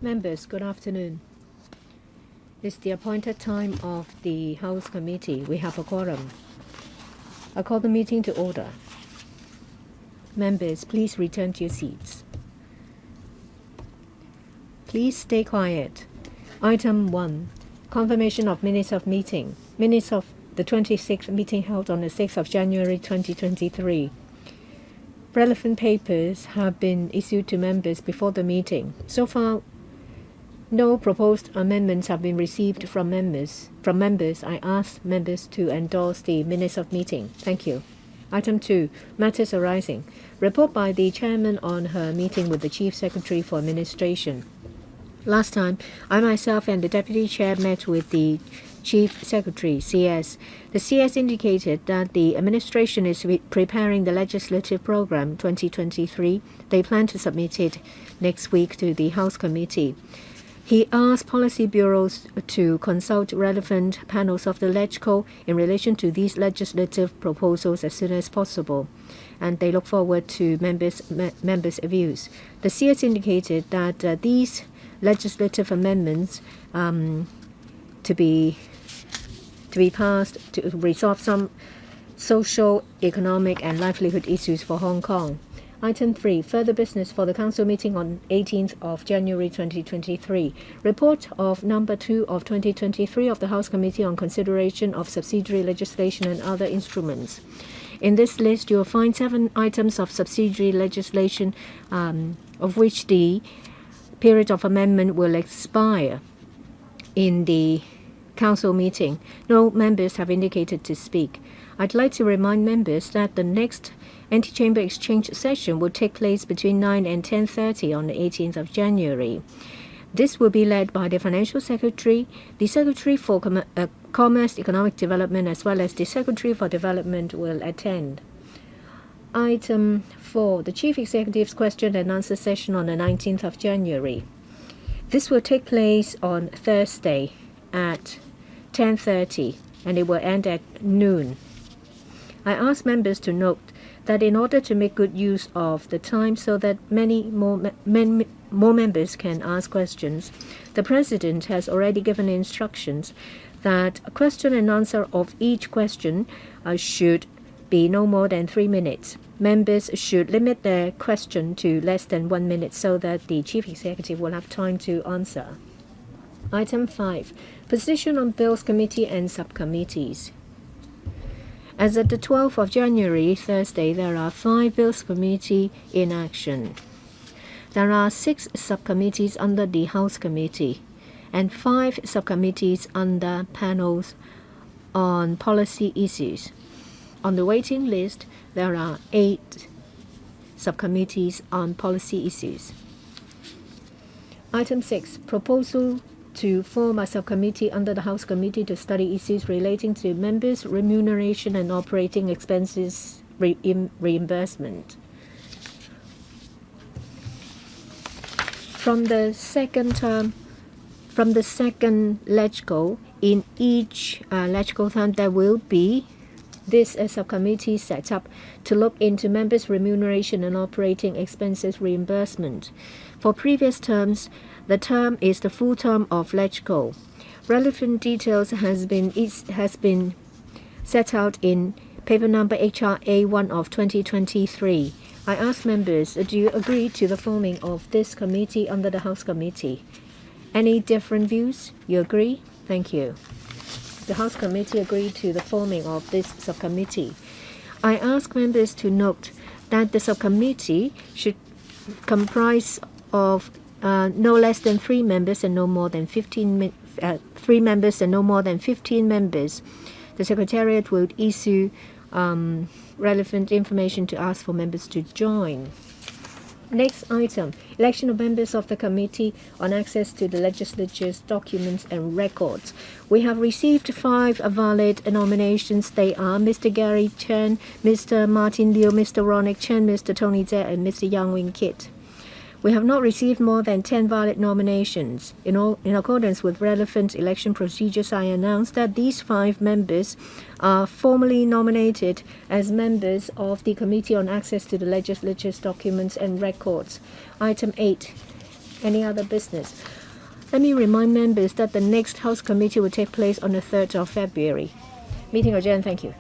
Members, good afternoon. It's the appointed time of the House Committee. We have a quorum. I call the meeting to order. Members, please return to your seats. Please stay quiet. Item 1. Confirmation of minutes of meeting. Minutes of the 26th meeting held on the 6th of January 2023. Relevant papers have been issued to members before the meeting. So far, no proposed amendments have been received from members. I ask members to endorse the minutes of meeting. Thank you. Item 2. Matters arising. Report by the chairman on her meeting with the Chief Secretary for Administration. Last time, I myself and the Deputy Chair met with the Chief Secretary, CS. The CS indicated that the administration is preparing the legislative program 2023. They plan to submit it next week to the House Committee. He asked policy bureaus to consult relevant panels of the LegCo in relation to these legislative proposals as soon as possible, and they look forward to members' views. The CS indicated that these legislative amendments to be passed to resolve some social, economic and livelihood issues for Hong Kong. Item 3. Further business for the Council meeting on 18th of January 2023. Report of number 2 of 2023 of the House Committee on consideration of subsidiary legislation and other instruments. In this list, you will find 7 items of subsidiary legislation, of which the period of amendment will expire in the Council meeting. No members have indicated to speak. I'd like to remind members that the next Anti-Chamber Exchange session will take place between 9 and 10:30 on the 18th of January. This will be led by the Financial Secretary, the Secretary for Commerce, Economic Development, as well as the Secretary for Development will attend. Item 4. The Chief Executive's question and answer session on the 19th of January. This will take place on Thursday at 10:30 and it will end at noon. I ask members to note that in order to make good use of the time so that many more members can ask questions, the President has already given instructions that a question and answer of each question should be no more than 3 minutes. Members should limit their question to less than 1 minute so that the Chief Executive will have time to answer. Item 5. Position on Bills Committee and Subcommittees. As at the 12th of January, Thursday, there are 5 Bills Committee in action. There are 6 subcommittees under the House Committee and 5 subcommittees under panels on policy issues. On the waiting list, there are 8 subcommittees on policy issues. Item 6. Proposal to form a subcommittee under the House Committee to study issues relating to members' remuneration and operating expenses reimbursement. From the second LegCo, in each LegCo time there will be this subcommittee set up to look into members' remuneration and operating expenses reimbursement. For previous terms, the term is the full term of LegCo. Relevant details has been set out in paper number HRA 1 of 2023. I ask members, do you agree to the forming of this committee under the House Committee? Any different views? You agree? Thank you. The House Committee agreed to the forming of this subcommittee. I ask members to note that the subcommittee should comprise of no less than 3 members and no more than 15 3 members and no more than 15 members. The Secretariat will issue relevant information to ask for members to join. Next item, election of members of the Committee on Access to the Legislature's Documents and Records. We have received 5 valid nominations. They are Mr. Gary Chen, Mr. Martin Liu, Mr. Ronick Chen, Mr. Tony Zhe, and Mr. Yang Wing Kit. We have not received more than 10 valid nominations. In accordance with relevant election procedures, I announce that these 5 members are formally nominated as members of the Committee on Access to the Legislature's Documents and Records. Item 8. Any other business? Let me remind members that the next House Committee will take place on the 3rd of February. Meeting adjourned. Thank you.